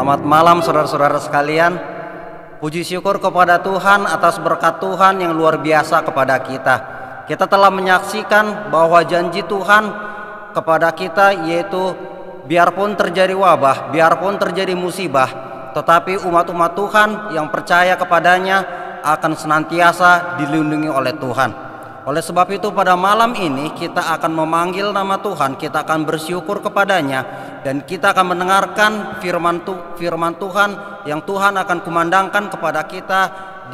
Selamat malam saudara-saudara sekalian. Puji syukur kepada Tuhan atas berkat Tuhan yang luar biasa kepada kita. Kita telah menyaksikan bahwa janji Tuhan kepada kita yaitu biarpun terjadi wabah, biarpun terjadi musibah, tetapi umat-umat Tuhan yang percaya kepadanya akan senantiasa dilindungi oleh Tuhan. Oleh sebab itu pada malam ini kita akan memanggil nama Tuhan, kita akan bersyukur kepadanya, dan kita akan mendengarkan firman Tuhan yang Tuhan akan kumandangkan kepada kita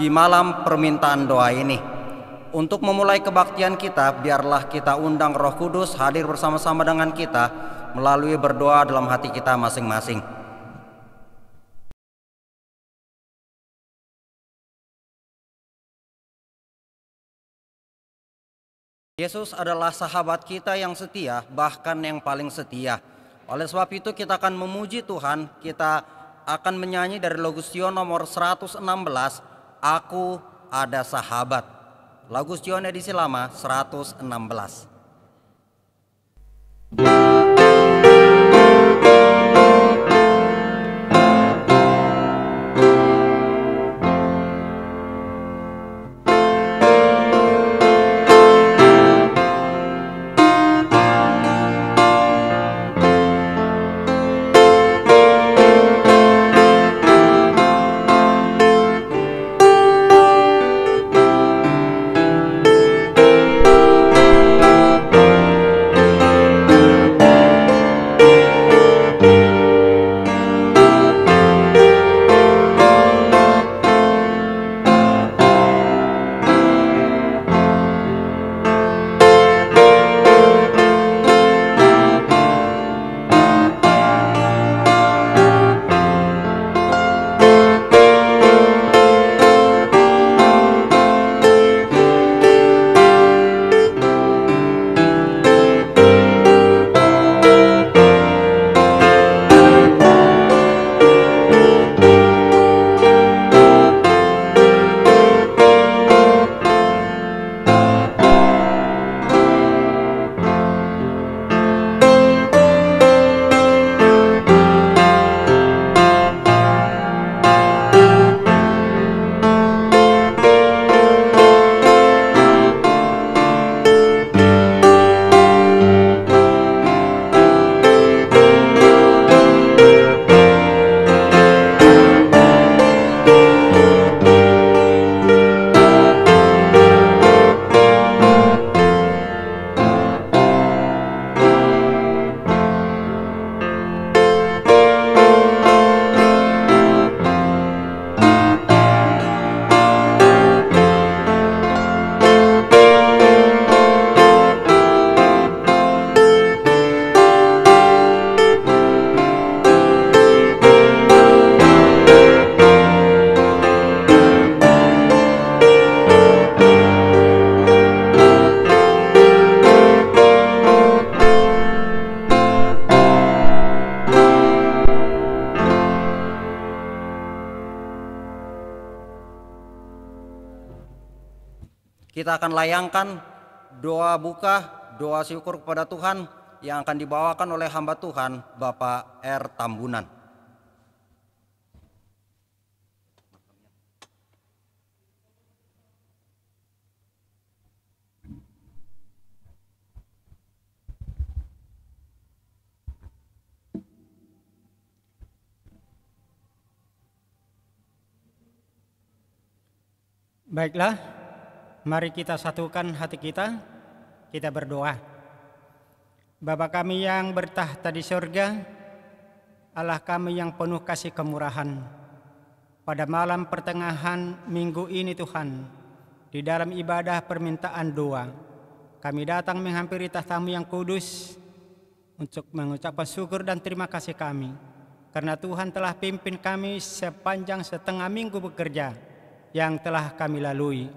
di malam permintaan doa ini. Untuk memulai kebaktian kita, biarlah kita undang Roh Kudus hadir bersama-sama dengan kita melalui berdoa dalam hati kita masing-masing. Yesus adalah sahabat kita yang setia, bahkan yang paling setia. Oleh sebab itu kita akan memuji Tuhan, kita akan menyanyi dari Logus Sion nomor 116, Aku Ada Sahabat. Logus Sion edisi lama 116. Kita akan layangkan doa buka, doa syukur kepada Tuhan yang akan dibawakan oleh hamba Tuhan, Bapak R. Tambunan. Baiklah, mari kita satukan hati kita, kita berdoa. Bapa kami yang bertahta di surga, Allah kami yang penuh kasih kemurahan, pada malam pertengahan minggu ini Tuhan, di dalam ibadah permintaan doa, kami datang menghampiri tahta-Mu yang kudus untuk mengucapkan syukur dan terima kasih kami, karena Tuhan telah pimpin kami sepanjang setengah minggu bekerja yang telah kami lalui.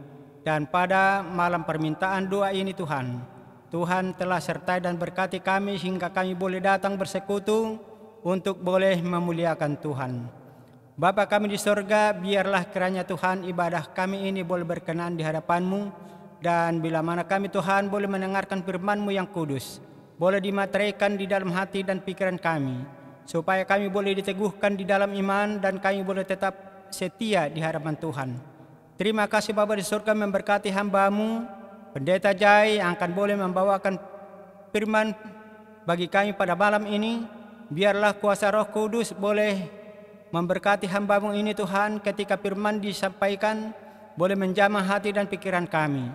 Dan pada malam permintaan doa ini Tuhan telah sertai dan berkati kami hingga kami boleh datang bersekutu untuk boleh memuliakan Tuhan. Bapa kami di surga, biarlah kiranya Tuhan ibadah kami ini boleh berkenan di hadapan-Mu, dan bila mana kami Tuhan boleh mendengarkan firman-Mu yang kudus, boleh dimateraikan di dalam hati dan pikiran kami, supaya kami boleh diteguhkan di dalam iman dan kami boleh tetap setia di hadapan Tuhan. Terima kasih Bapa di surga memberkati hamba-Mu, Pendeta Jai, yang akan boleh membawakan firman bagi kami pada malam ini. Biarlah kuasa Roh Kudus boleh memberkati hamba-Mu ini Tuhan, ketika firman disampaikan boleh menjamah hati dan pikiran kami.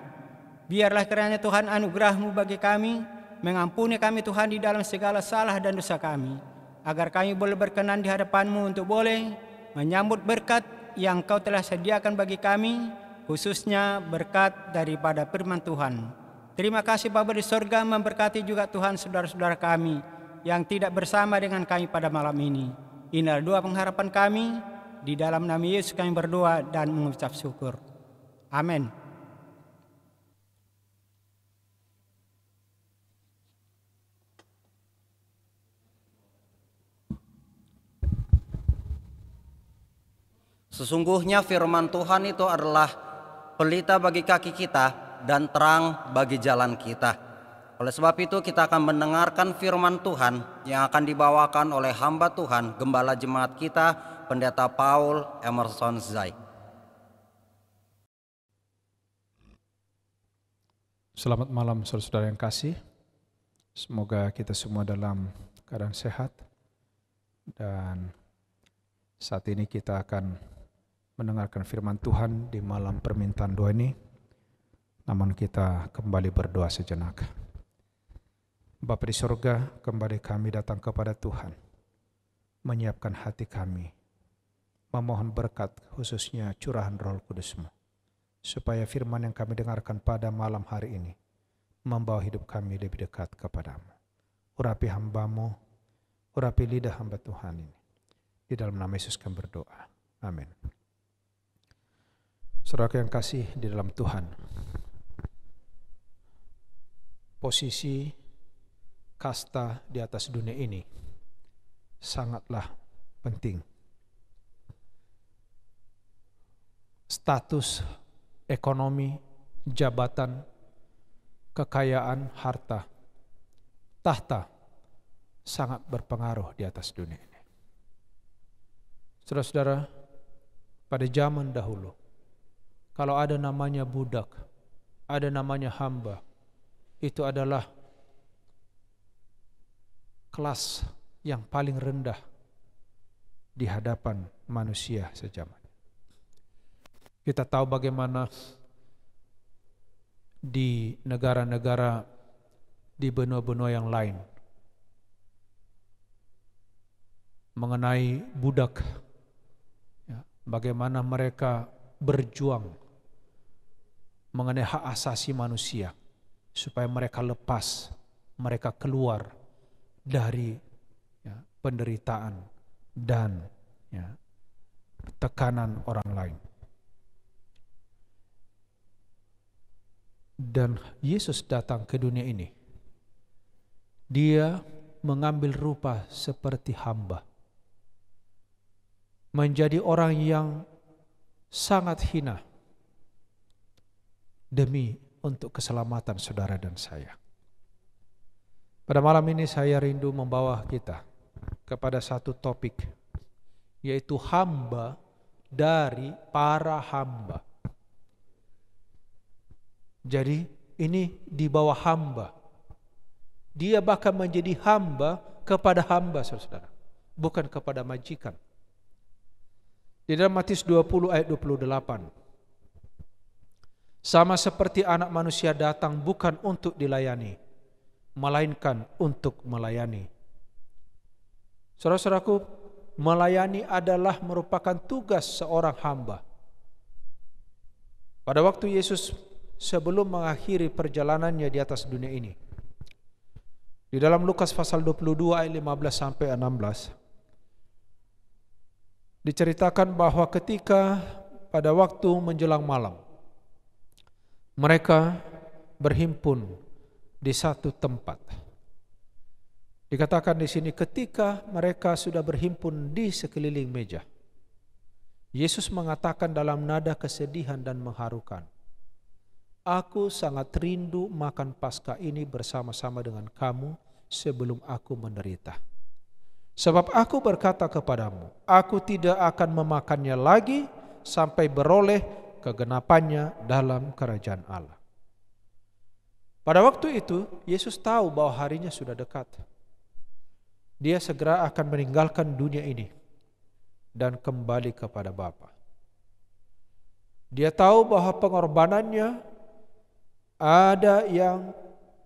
Biarlah kiranya Tuhan anugerah-Mu bagi kami, mengampuni kami Tuhan di dalam segala salah dan dosa kami, agar kami boleh berkenan di hadapan-Mu untuk boleh menyambut berkat yang Kau telah sediakan bagi kami, khususnya berkat daripada firman Tuhan. Terima kasih Bapa di sorga, memberkati juga Tuhan saudara-saudara kami yang tidak bersama dengan kami pada malam ini. Inilah doa pengharapan kami, di dalam nama Yesus kami berdoa dan mengucap syukur. Amin. Sesungguhnya firman Tuhan itu adalah pelita bagi kaki kita dan terang bagi jalan kita. Oleh sebab itu kita akan mendengarkan firman Tuhan yang akan dibawakan oleh hamba Tuhan, Gembala Jemaat kita, Pendeta Paul Emerson Zai. Selamat malam saudara-saudara yang kasih. Semoga kita semua dalam keadaan sehat. Dan saat ini kita akan mendengarkan firman Tuhan di malam permintaan doa ini. Namun kita kembali berdoa sejenak. Bapa di sorga, kembali kami datang kepada Tuhan, menyiapkan hati kami, memohon berkat khususnya curahan Roh Kudus-Mu, supaya firman yang kami dengarkan pada malam hari ini membawa hidup kami lebih dekat kepadamu. Urapi hamba-Mu, urapi lidah hamba Tuhan ini. Di dalam nama Yesus kami berdoa. Amin. Saudara yang kasih di dalam Tuhan, posisi kasta di atas dunia ini sangatlah penting. Status ekonomi, jabatan, kekayaan, harta, tahta sangat berpengaruh di atas dunia ini. Saudara-saudara, pada zaman dahulu, kalau ada namanya budak, ada namanya hamba, itu adalah kelas yang paling rendah di hadapan manusia sejaman. Kita tahu bagaimana di negara-negara di benua-benua yang lain mengenai budak, bagaimana mereka berjuang mengenai hak asasi manusia supaya mereka lepas, mereka keluar dari penderitaan dan tekanan orang lain. Dan Yesus datang ke dunia ini. Dia mengambil rupa seperti hamba, menjadi orang yang sangat hina demi untuk keselamatan saudara dan saya. Pada malam ini saya rindu membawa kita kepada satu topik, yaitu hamba dari para hamba. Jadi ini di bawah hamba. Dia bahkan menjadi hamba kepada hamba, saudara, bukan kepada majikan. Di dalam Matius 20 ayat 28, sama seperti anak manusia datang bukan untuk dilayani, melainkan untuk melayani. Saudara-saudaraku, melayani adalah merupakan tugas seorang hamba. Pada waktu Yesus sebelum mengakhiri perjalanannya di atas dunia ini, di dalam Lukas pasal 22 ayat 15 sampai 16, diceritakan bahwa ketika pada waktu menjelang malam, mereka berhimpun di satu tempat. Dikatakan di sini ketika mereka sudah berhimpun di sekeliling meja, Yesus mengatakan dalam nada kesedihan dan mengharukan, "Aku sangat rindu makan Paskah ini bersama-sama dengan kamu sebelum aku menderita. Sebab aku berkata kepadamu, aku tidak akan memakannya lagi sampai beroleh kegenapannya dalam kerajaan Allah. Pada waktu itu, Yesus tahu bahwa harinya sudah dekat. Dia segera akan meninggalkan dunia ini dan kembali kepada Bapa. Dia tahu bahwa pengorbanannya ada yang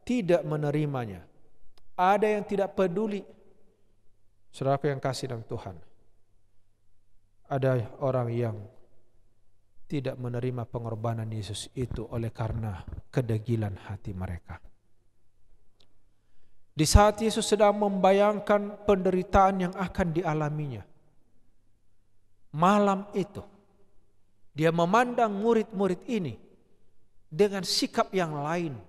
tidak menerimanya, ada yang tidak peduli. Saudaraku yang kasih dalam Tuhan, ada orang yang tidak menerima pengorbanan Yesus itu oleh karena kedegilan hati mereka. Di saat Yesus sedang membayangkan penderitaan yang akan dialaminya, malam itu dia memandang murid-murid ini dengan sikap yang lain,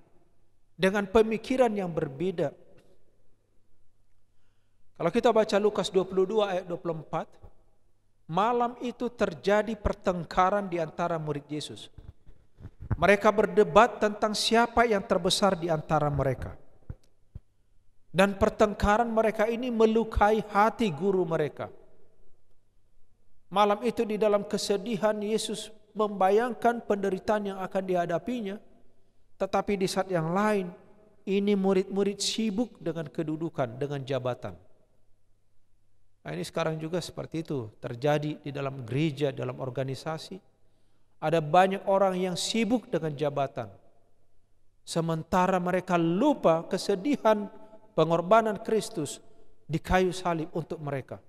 dengan pemikiran yang berbeda. Kalau kita baca Lukas 22 ayat 24, malam itu terjadi pertengkaran di antara murid Yesus. Mereka berdebat tentang siapa yang terbesar di antara mereka. Dan pertengkaran mereka ini melukai hati guru mereka. Malam itu di dalam kesedihan Yesus membayangkan penderitaan yang akan dihadapinya. Tetapi di saat yang lain, ini murid-murid sibuk dengan kedudukan, dengan jabatan. Nah, ini sekarang juga seperti itu terjadi di dalam gereja, dalam organisasi. Ada banyak orang yang sibuk dengan jabatan. Sementara mereka lupa kesedihan pengorbanan Kristus di kayu salib untuk mereka.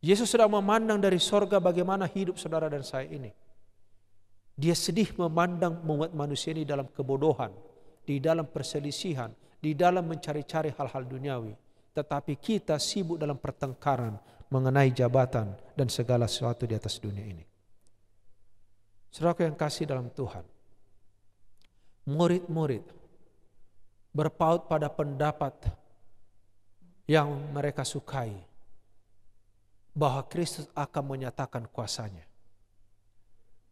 Yesus sedang memandang dari sorga bagaimana hidup saudara dan saya ini. Dia sedih memandang umat manusia ini dalam kebodohan, di dalam perselisihan, di dalam mencari-cari hal-hal duniawi. Tetapi kita sibuk dalam pertengkaran mengenai jabatan dan segala sesuatu di atas dunia ini. Saudaraku yang kasih dalam Tuhan, murid-murid berpaut pada pendapat yang mereka sukai, bahwa Kristus akan menyatakan kuasanya.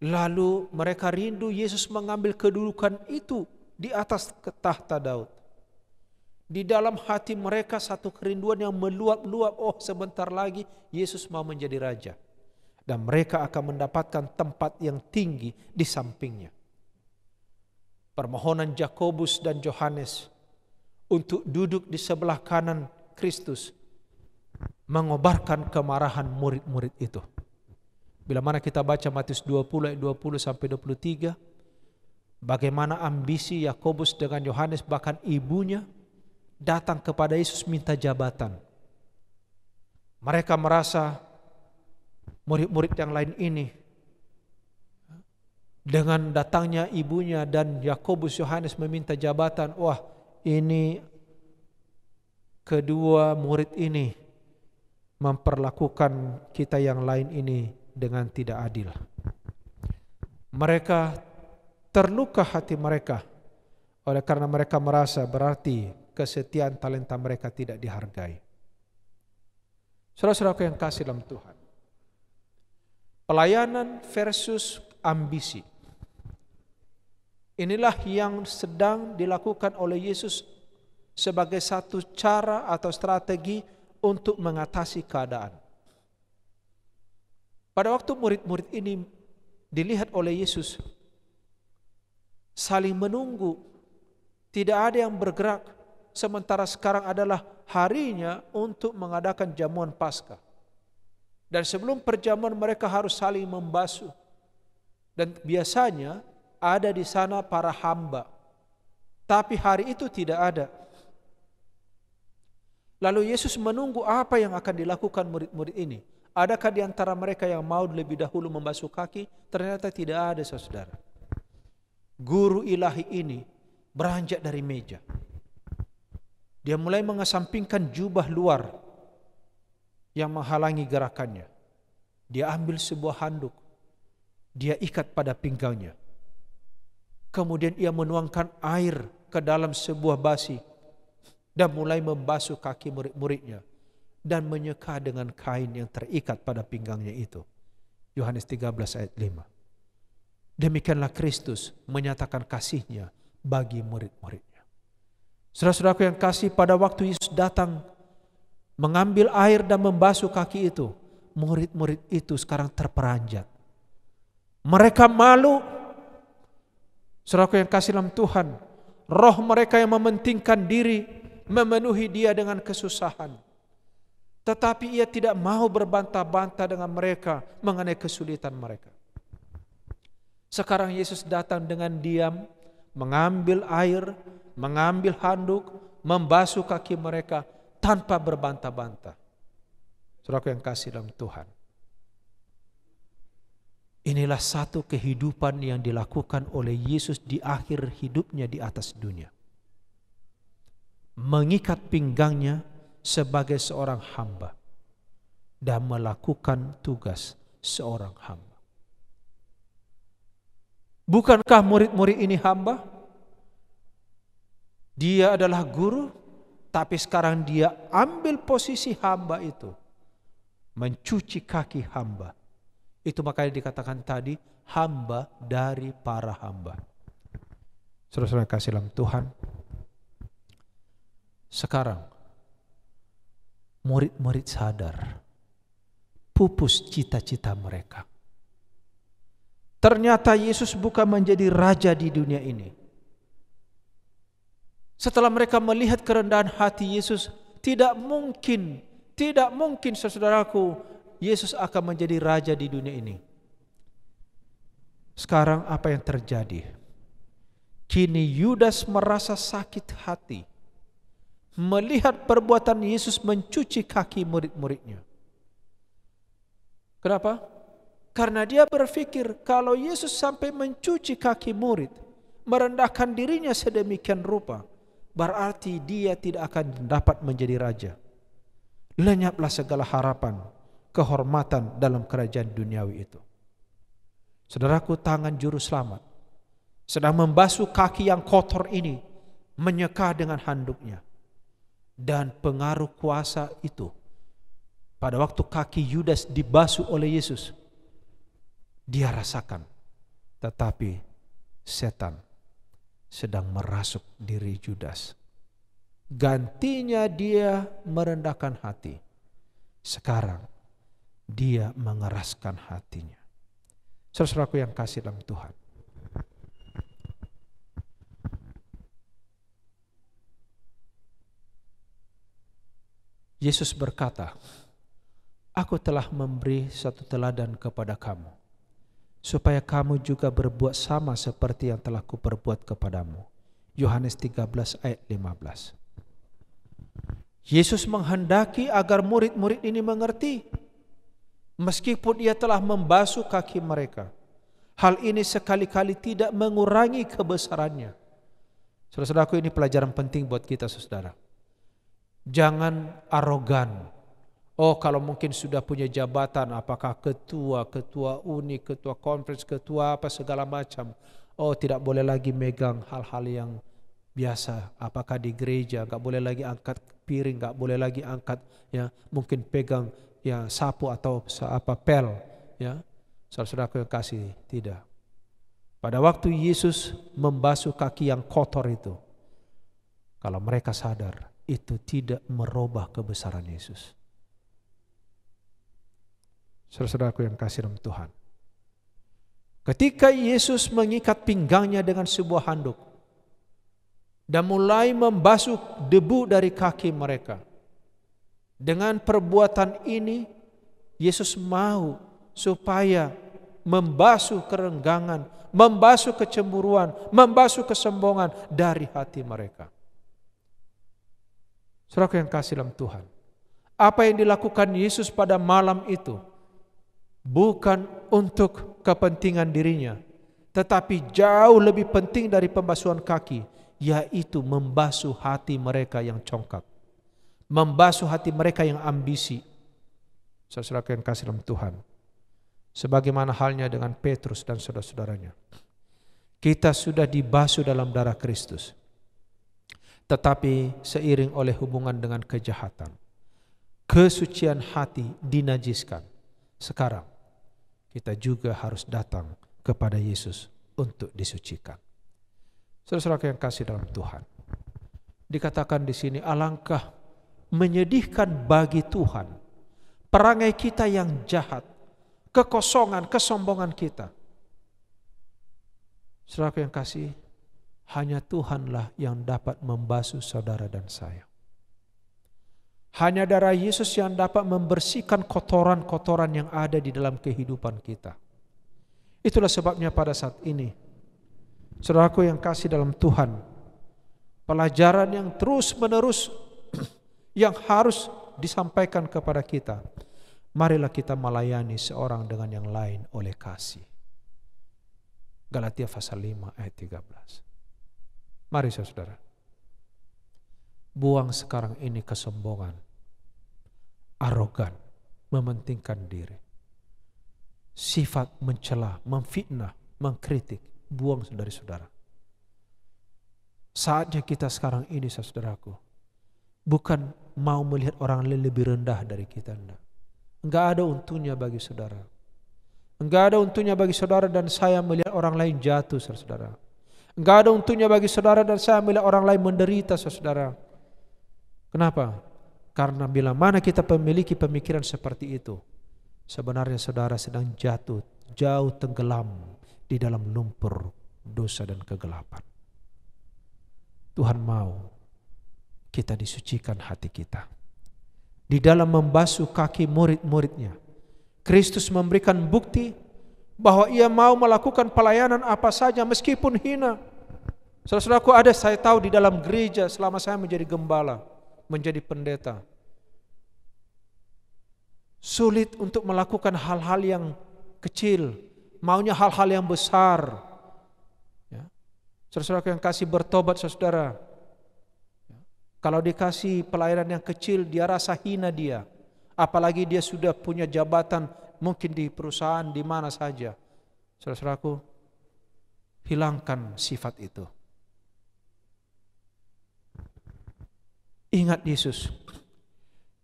Lalu mereka rindu Yesus mengambil kedudukan itu di atas tahta Daud. Di dalam hati mereka satu kerinduan yang meluap-luap, oh sebentar lagi Yesus mau menjadi raja. Dan mereka akan mendapatkan tempat yang tinggi di sampingnya. Permohonan Yakobus dan Yohanes untuk duduk di sebelah kanan Kristus mengobarkan kemarahan murid-murid itu. Bila mana kita baca Matius 20 ayat 20 sampai 23, bagaimana ambisi Yakobus dengan Yohanes, bahkan ibunya datang kepada Yesus minta jabatan. Mereka merasa murid-murid yang lain ini, dengan datangnya ibunya dan Yakobus, Yohanes meminta jabatan, wah ini kedua murid ini memperlakukan kita yang lain ini dengan tidak adil. Mereka terluka hati mereka oleh karena mereka merasa berarti kesetiaan talenta mereka tidak dihargai. Saudara-saudaraku yang kasih dalam Tuhan, pelayanan versus ambisi, inilah yang sedang dilakukan oleh Yesus sebagai satu cara atau strategi untuk mengatasi keadaan. Pada waktu murid-murid ini dilihat oleh Yesus saling menunggu, tidak ada yang bergerak, sementara sekarang adalah harinya untuk mengadakan jamuan Paskah. Dan sebelum perjamuan mereka harus saling membasuh. Dan biasanya ada di sana para hamba. Tapi hari itu tidak ada. Lalu Yesus menunggu apa yang akan dilakukan murid-murid ini. Adakah di antara mereka yang mau lebih dahulu membasuh kaki? Ternyata tidak ada, saudara. Guru ilahi ini beranjak dari meja. Dia mulai mengesampingkan jubah luar yang menghalangi gerakannya. Dia ambil sebuah handuk, dia ikat pada pinggangnya. Kemudian ia menuangkan air ke dalam sebuah basi dan mulai membasuh kaki murid-muridnya dan menyeka dengan kain yang terikat pada pinggangnya itu. Yohanes 13 ayat 5. Demikianlah Kristus menyatakan kasihnya bagi murid-muridnya. Saudara-saudaraku yang kasih, pada waktu Yesus datang mengambil air dan membasuh kaki itu, murid-murid itu sekarang terperanjat. Mereka malu. Saudaraku yang kasih dalam Tuhan, roh mereka yang mementingkan diri memenuhi dia dengan kesusahan. Tetapi ia tidak mau berbantah-bantah dengan mereka mengenai kesulitan mereka. Sekarang Yesus datang dengan diam, mengambil air, mengambil handuk, membasuh kaki mereka tanpa berbantah-bantah. Saudaraku yang kasih dalam Tuhan, inilah satu kehidupan yang dilakukan oleh Yesus di akhir hidupnya di atas dunia. Mengikat pinggangnya sebagai seorang hamba dan melakukan tugas seorang hamba. Bukankah murid-murid ini hamba? Dia adalah guru, tapi sekarang dia ambil posisi hamba itu, mencuci kaki hamba. Itu makanya dikatakan tadi, hamba dari para hamba. Saudara-saudara kasih dalam Tuhan, sekarang murid-murid sadar, pupus cita-cita mereka. Ternyata Yesus bukan menjadi raja di dunia ini. Setelah mereka melihat kerendahan hati Yesus, tidak mungkin saudaraku, Yesus akan menjadi raja di dunia ini. Sekarang apa yang terjadi? Kini Yudas merasa sakit hati melihat perbuatan Yesus mencuci kaki murid-muridnya. Kenapa? Karena dia berpikir kalau Yesus sampai mencuci kaki murid, merendahkan dirinya sedemikian rupa, berarti dia tidak akan dapat menjadi raja. Lenyaplah segala harapan, kehormatan dalam kerajaan duniawi itu. Saudaraku, tangan juru selamat sedang membasuh kaki yang kotor ini, menyeka dengan handuknya. Dan pengaruh kuasa itu, pada waktu kaki Yudas dibasuh oleh Yesus, dia rasakan. Tetapi setan sedang merasuk diri Yudas. Gantinya dia merendahkan hati. Sekarang dia mengeraskan hatinya. Saudaraku yang kasih dalam Tuhan, Yesus berkata, "Aku telah memberi satu teladan kepada kamu, supaya kamu juga berbuat sama seperti yang telah kuperbuat kepadamu." Yohanes 13 ayat 15. Yesus menghendaki agar murid-murid ini mengerti, meskipun ia telah membasuh kaki mereka, hal ini sekali-kali tidak mengurangi kebesarannya. Saudara-saudaraku, ini pelajaran penting buat kita, saudara. Jangan arogan. Oh, kalau mungkin sudah punya jabatan, apakah ketua uni, ketua conference, ketua apa segala macam. Oh, tidak boleh lagi megang hal-hal yang biasa. Apakah di gereja nggak boleh lagi angkat piring, nggak boleh lagi angkat ya mungkin pegang ya sapu atau apa pel ya. Saudara-saudaraku yang kasih, tidak. Pada waktu Yesus membasuh kaki yang kotor itu, kalau mereka sadar, itu tidak merubah kebesaran Yesus. Saudara-saudaraku yang kasih dalam Tuhan, ketika Yesus mengikat pinggangnya dengan sebuah handuk dan mulai membasuh debu dari kaki mereka, dengan perbuatan ini Yesus mau supaya membasuh kerenggangan, membasuh kecemburuan, membasuh kesombongan dari hati mereka. Saudaraku yang kasih dalam Tuhan, apa yang dilakukan Yesus pada malam itu bukan untuk kepentingan dirinya, tetapi jauh lebih penting dari pembasuhan kaki, yaitu membasuh hati mereka yang congkak, membasuh hati mereka yang ambisi. Saudaraku yang kasih dalam Tuhan, sebagaimana halnya dengan Petrus dan saudara-saudaranya, kita sudah dibasuh dalam darah Kristus. Tetapi seiring oleh hubungan dengan kejahatan, kesucian hati dinajiskan. Sekarang kita juga harus datang kepada Yesus untuk disucikan. Saudara-saudara yang kasih dalam Tuhan, dikatakan di sini, alangkah menyedihkan bagi Tuhan, perangai kita yang jahat, kekosongan, kesombongan kita. Saudara yang kasih, hanya Tuhanlah yang dapat membasuh saudara dan saya. Hanya darah Yesus yang dapat membersihkan kotoran-kotoran yang ada di dalam kehidupan kita. Itulah sebabnya pada saat ini, saudaraku yang kasih dalam Tuhan, pelajaran yang terus-menerus yang harus disampaikan kepada kita, marilah kita melayani seorang dengan yang lain oleh kasih. Galatia pasal 5 ayat 13. Mari saudara, buang sekarang ini kesombongan, arogan, mementingkan diri, sifat mencela, memfitnah, mengkritik, buang dari saudara. Saatnya kita sekarang ini saudaraku, bukan mau melihat orang lain lebih rendah dari kita. Enggak ada untungnya bagi saudara. Enggak ada untungnya bagi saudara dan saya melihat orang lain jatuh, saudara. Enggak ada untungnya bagi saudara dan saya melihat orang lain menderita, saudara. Kenapa? Karena bila mana kita memiliki pemikiran seperti itu, sebenarnya saudara sedang jatuh, jauh tenggelam di dalam lumpur dosa dan kegelapan. Tuhan mau kita disucikan hati kita. Di dalam membasuh kaki murid-muridnya, Kristus memberikan bukti bahwa ia mau melakukan pelayanan apa saja meskipun hina. Saudara-saudaraku, ada saya tahu di dalam gereja selama saya menjadi gembala, menjadi pendeta, sulit untuk melakukan hal-hal yang kecil, maunya hal-hal yang besar. Ya. Saudara-saudaraku yang kasih, bertobat saudara. Kalau dikasih pelayanan yang kecil, dia rasa hina dia. Apalagi dia sudah punya jabatan mungkin di perusahaan di mana saja. Saudara-saudaraku, hilangkan sifat itu. Ingat Yesus.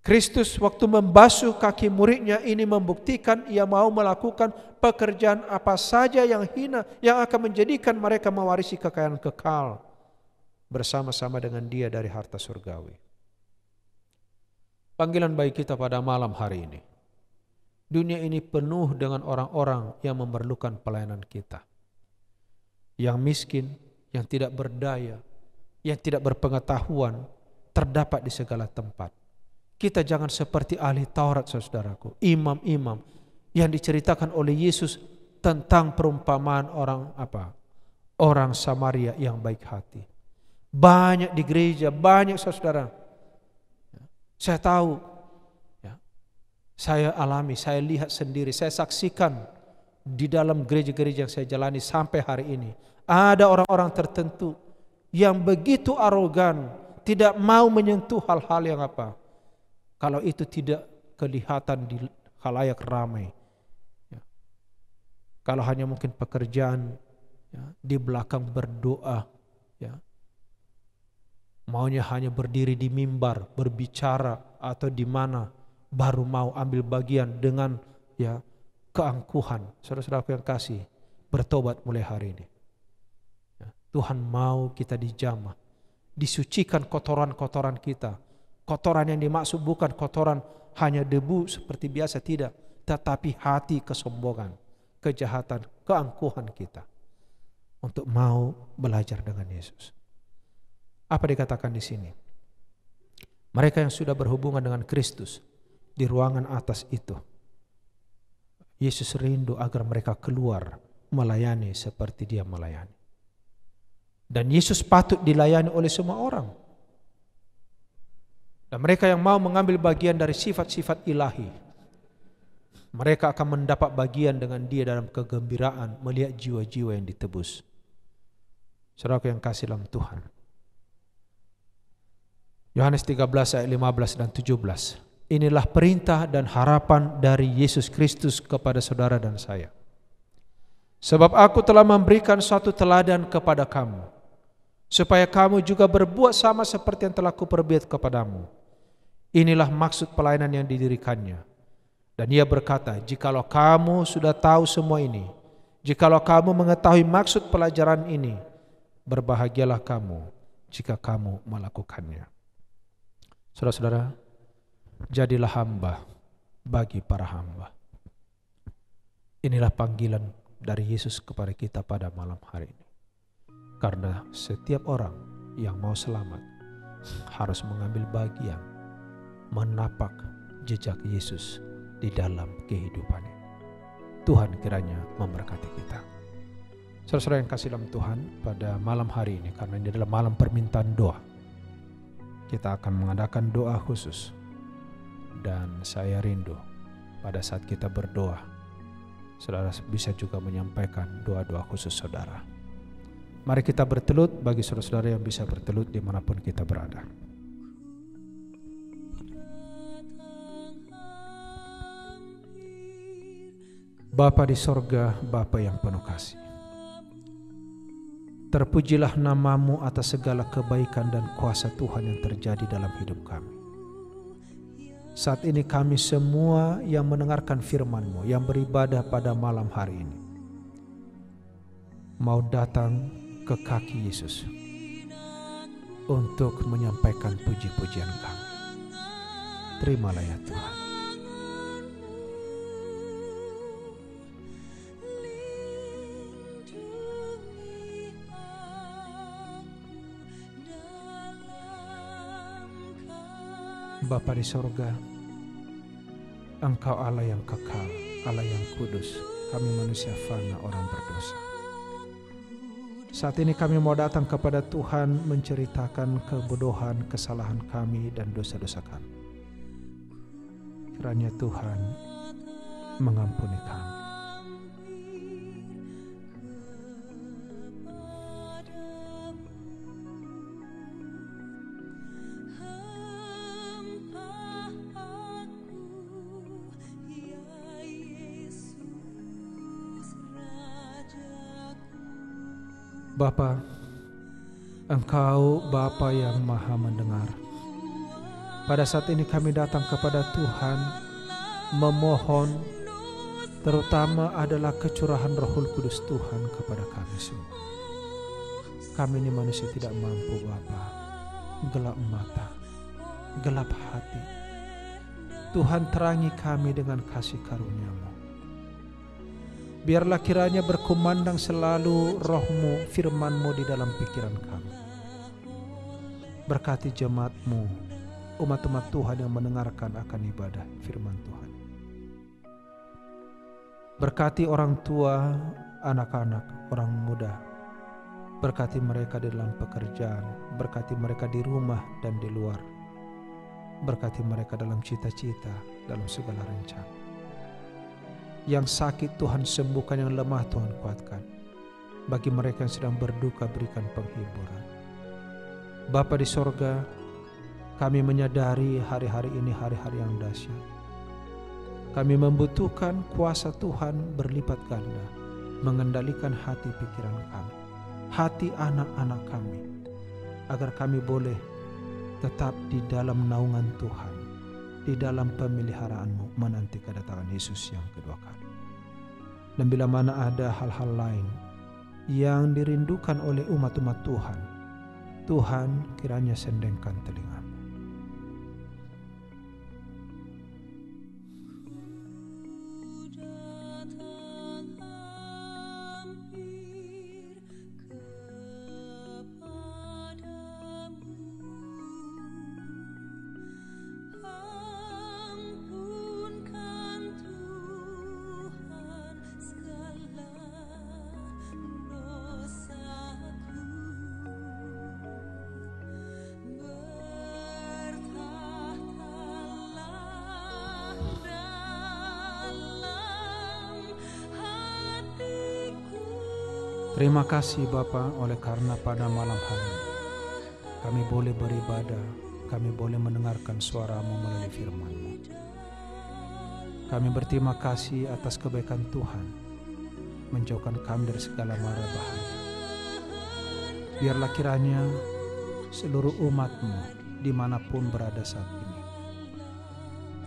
Kristus waktu membasuh kaki muridnya ini membuktikan ia mau melakukan pekerjaan apa saja yang hina, yang akan menjadikan mereka mewarisi kekayaan kekal bersama-sama dengan dia dari harta surgawi. Panggilan bagi kita pada malam hari ini. Dunia ini penuh dengan orang-orang yang memerlukan pelayanan kita. Yang miskin, yang tidak berdaya, yang tidak berpengetahuan, terdapat di segala tempat. Kita jangan seperti ahli Taurat, saudaraku, imam-imam yang diceritakan oleh Yesus tentang perumpamaan orang Samaria yang baik hati. Banyak di gereja, banyak saudara. Saya tahu, ya, saya alami, saya lihat sendiri, saya saksikan di dalam gereja-gereja yang saya jalani sampai hari ini. Ada orang-orang tertentu yang begitu arogan, tidak mau menyentuh hal-hal yang kalau itu tidak kelihatan di khalayak ramai. Ya. Kalau hanya mungkin pekerjaan, ya, di belakang berdoa, ya. Maunya hanya berdiri di mimbar, berbicara atau di mana, baru mau ambil bagian dengan ya keangkuhan. Saudara-saudaraku yang kasih, bertobat mulai hari ini. Ya, Tuhan mau kita dijamah, disucikan kotoran-kotoran kita. Kotoran yang dimaksud bukan kotoran hanya debu seperti biasa, tidak, tetapi hati kesombongan, kejahatan, keangkuhan kita untuk mau belajar dengan Yesus. Apa dikatakan di sini? Mereka yang sudah berhubungan dengan Kristus di ruangan atas itu, Yesus rindu agar mereka keluar melayani seperti Dia melayani. Dan Yesus patut dilayani oleh semua orang. Dan mereka yang mau mengambil bagian dari sifat-sifat ilahi, mereka akan mendapat bagian dengan Dia dalam kegembiraan melihat jiwa-jiwa yang ditebus. Saudaraku yang kasih dalam Tuhan, Yohanes 13 ayat 15 dan 17. Inilah perintah dan harapan dari Yesus Kristus kepada saudara dan saya. Sebab aku telah memberikan suatu teladan kepada kamu, supaya kamu juga berbuat sama seperti yang telah kuperbuat kepadamu. Inilah maksud pelayanan yang didirikannya. Dan ia berkata, jikalau kamu sudah tahu semua ini, jikalau kamu mengetahui maksud pelajaran ini, berbahagialah kamu jika kamu melakukannya. Saudara-saudara, jadilah hamba bagi para hamba. Inilah panggilan dari Yesus kepada kita pada malam hari ini. Karena setiap orang yang mau selamat harus mengambil bagian menapak jejak Yesus di dalam kehidupannya. Tuhan kiranya memberkati kita. Saudara-saudara yang kasih dalam Tuhan, pada malam hari ini, karena ini adalah malam permintaan doa, kita akan mengadakan doa khusus. Dan saya rindu pada saat kita berdoa, saudara bisa juga menyampaikan doa-doa khusus saudara. Mari kita bertelut, bagi saudara-saudara yang bisa bertelut dimanapun kita berada. Bapa di sorga, Bapa yang penuh kasih, terpujilah namamu atas segala kebaikan dan kuasa Tuhan yang terjadi dalam hidup kami. Saat ini kami semua yang mendengarkan firman-Mu, yang beribadah pada malam hari ini, mau datang ke kaki Yesus untuk menyampaikan puji-pujian kami. Terimalah ya Tuhan. Bapa di sorga, Engkau Allah yang kekal, Allah yang kudus, kami manusia fana, orang berdosa. Saat ini kami mau datang kepada Tuhan menceritakan kebodohan, kesalahan kami dan dosa-dosa kami. Kiranya Tuhan mengampuni kami. Bapa, Engkau Bapa yang Maha Mendengar. Pada saat ini kami datang kepada Tuhan memohon, terutama adalah kecurahan Roh Kudus Tuhan kepada kami semua. Kami ini manusia tidak mampu Bapa, gelap mata, gelap hati. Tuhan terangi kami dengan kasih karunia-Mu. Biarlah kiranya berkumandang selalu roh-Mu, firman-Mu di dalam pikiran kami. Berkati jemaat-Mu, umat-umat Tuhan yang mendengarkan akan ibadah firman Tuhan. Berkati orang tua, anak-anak, orang muda. Berkati mereka di dalam pekerjaan, berkati mereka di rumah dan di luar. Berkati mereka dalam cita-cita, dalam segala rencana. Yang sakit Tuhan sembuhkan, yang lemah Tuhan kuatkan. Bagi mereka yang sedang berduka berikan penghiburan. Bapa di sorga, kami menyadari hari-hari ini hari-hari yang dahsyat. Kami membutuhkan kuasa Tuhan berlipat ganda mengendalikan hati pikiran kami, hati anak-anak kami, agar kami boleh tetap di dalam naungan Tuhan, di dalam pemeliharaan-Mu menanti kedatangan Yesus yang kedua kali. Dan bila mana ada hal-hal lain yang dirindukan oleh umat-umat Tuhan, Tuhan kiranya sendengkan telinga-Mu. Terima kasih Bapa, oleh karena pada malam hari ini kami boleh beribadah, kami boleh mendengarkan suara-Mu melalui firman-Mu. Kami berterima kasih atas kebaikan Tuhan, menjauhkan kami dari segala mara bahaya. Biarlah kiranya seluruh umat-Mu dimanapun berada saat ini,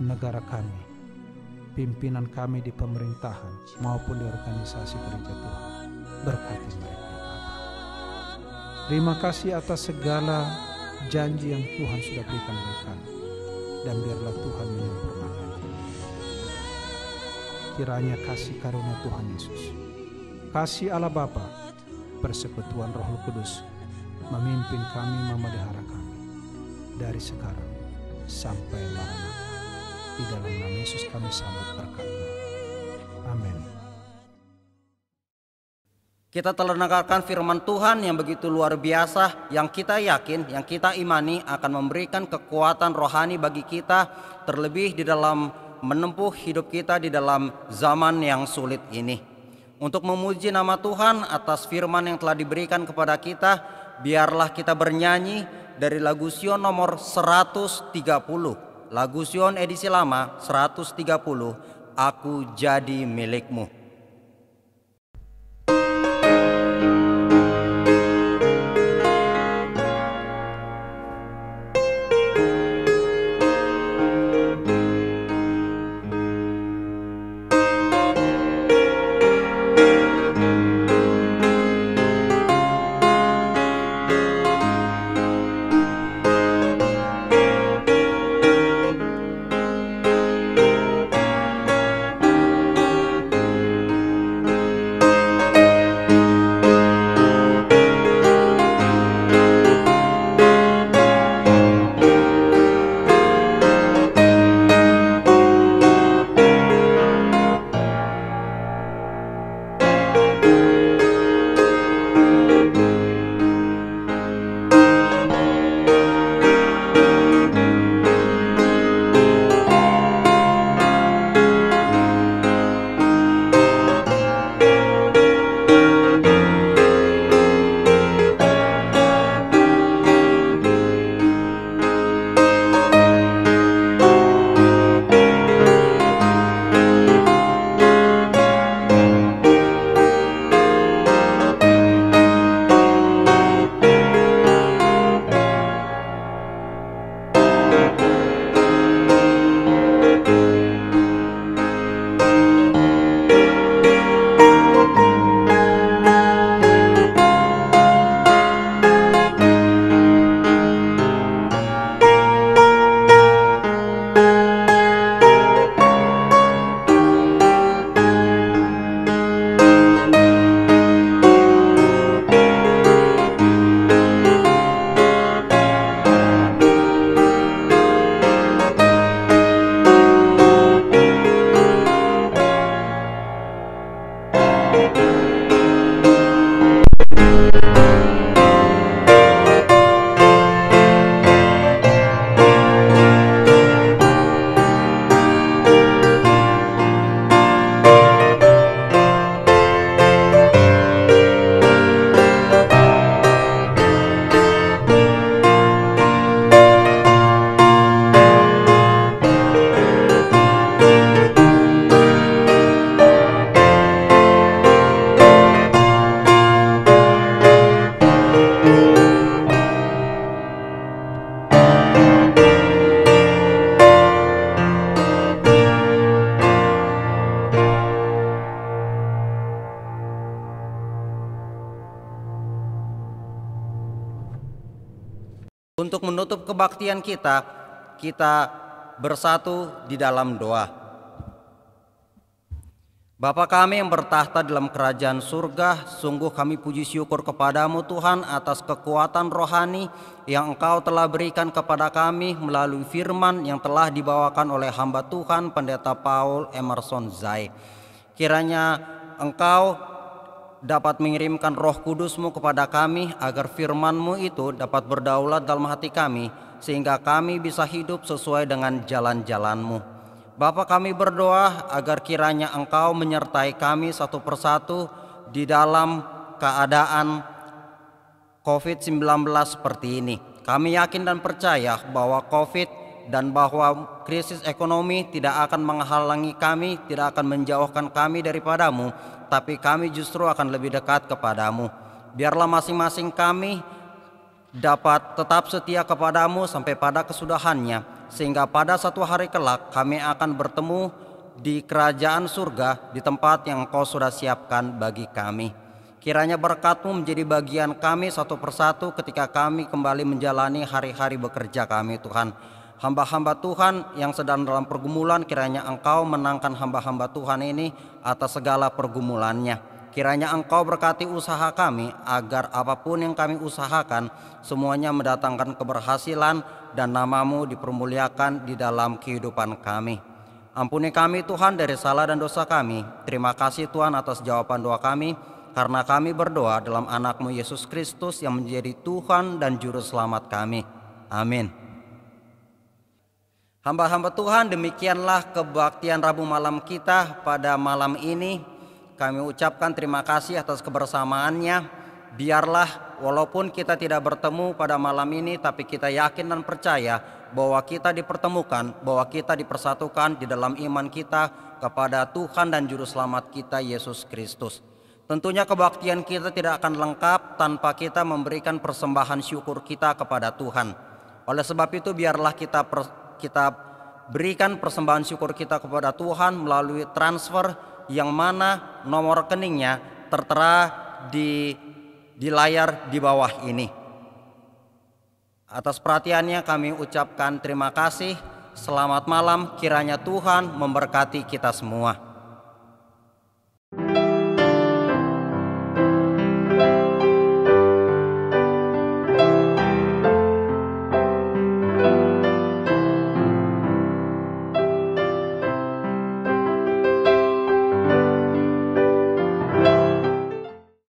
negara kami, pimpinan kami di pemerintahan maupun di organisasi gereja Tuhan, berkati mereka. Terima kasih atas segala janji yang Tuhan sudah berikan bagi kami. dan biarlah Tuhan menyempurnakan. Kiranya kasih karunia Tuhan Yesus, kasih Allah Bapa, persekutuan Roh Kudus memimpin kami, memelihara kami dari sekarang sampai Maranatha. Di dalam nama Yesus kami sambut berkat-Mu. Amin. Kita telah mendengarkan firman Tuhan yang begitu luar biasa, yang kita yakin, yang kita imani akan memberikan kekuatan rohani bagi kita, terlebih di dalam menempuh hidup kita di dalam zaman yang sulit ini. Untuk memuji nama Tuhan atas firman yang telah diberikan kepada kita, biarlah kita bernyanyi dari lagu Sion nomor 130. Lagu Sion edisi lama 130, Aku Jadi Milik-Mu. Untuk menutup kebaktian kita, kita bersatu di dalam doa. Bapa kami yang bertahta dalam kerajaan surga, sungguh kami puji syukur kepadamu Tuhan atas kekuatan rohani yang Engkau telah berikan kepada kami melalui firman yang telah dibawakan oleh hamba Tuhan Pendeta Paul Emerson Zai. Kiranya Engkau dapat mengirimkan Roh Kudus-Mu kepada kami agar firman-Mu itu dapat berdaulat dalam hati kami sehingga kami bisa hidup sesuai dengan jalan-jalan-Mu. Bapa, kami berdoa agar kiranya Engkau menyertai kami satu persatu di dalam keadaan COVID-19 seperti ini. Kami yakin dan percaya bahwa COVID dan bahwa krisis ekonomi tidak akan menghalangi kami, tidak akan menjauhkan kami daripadamu, tapi kami justru akan lebih dekat kepadamu. Biarlah masing-masing kami dapat tetap setia kepadamu sampai pada kesudahannya, sehingga pada satu hari kelak kami akan bertemu di kerajaan surga di tempat yang Engkau sudah siapkan bagi kami. Kiranya berkat-Mu menjadi bagian kami satu persatu ketika kami kembali menjalani hari-hari bekerja kami, Tuhan. Hamba-hamba Tuhan yang sedang dalam pergumulan, kiranya Engkau menangkan hamba-hamba Tuhan ini atas segala pergumulannya. Kiranya Engkau berkati usaha kami agar apapun yang kami usahakan semuanya mendatangkan keberhasilan dan nama-Mu dipermuliakan di dalam kehidupan kami. Ampuni kami Tuhan dari salah dan dosa kami. Terima kasih Tuhan atas jawaban doa kami, karena kami berdoa dalam anak-Mu Yesus Kristus yang menjadi Tuhan dan Juru Selamat kami. Amin. Hamba-hamba Tuhan, demikianlah kebaktian Rabu malam kita pada malam ini. Kami ucapkan terima kasih atas kebersamaannya. Biarlah walaupun kita tidak bertemu pada malam ini, tapi kita yakin dan percaya bahwa kita dipertemukan, bahwa kita dipersatukan di dalam iman kita kepada Tuhan dan Juru Selamat kita Yesus Kristus. Tentunya kebaktian kita tidak akan lengkap tanpa kita memberikan persembahan syukur kita kepada Tuhan. Oleh sebab itu biarlah kita berikan persembahan syukur kita kepada Tuhan melalui transfer yang mana nomor rekeningnya tertera di layar di bawah ini. Atas perhatiannya kami ucapkan terima kasih. Selamat malam, kiranya Tuhan memberkati kita semua.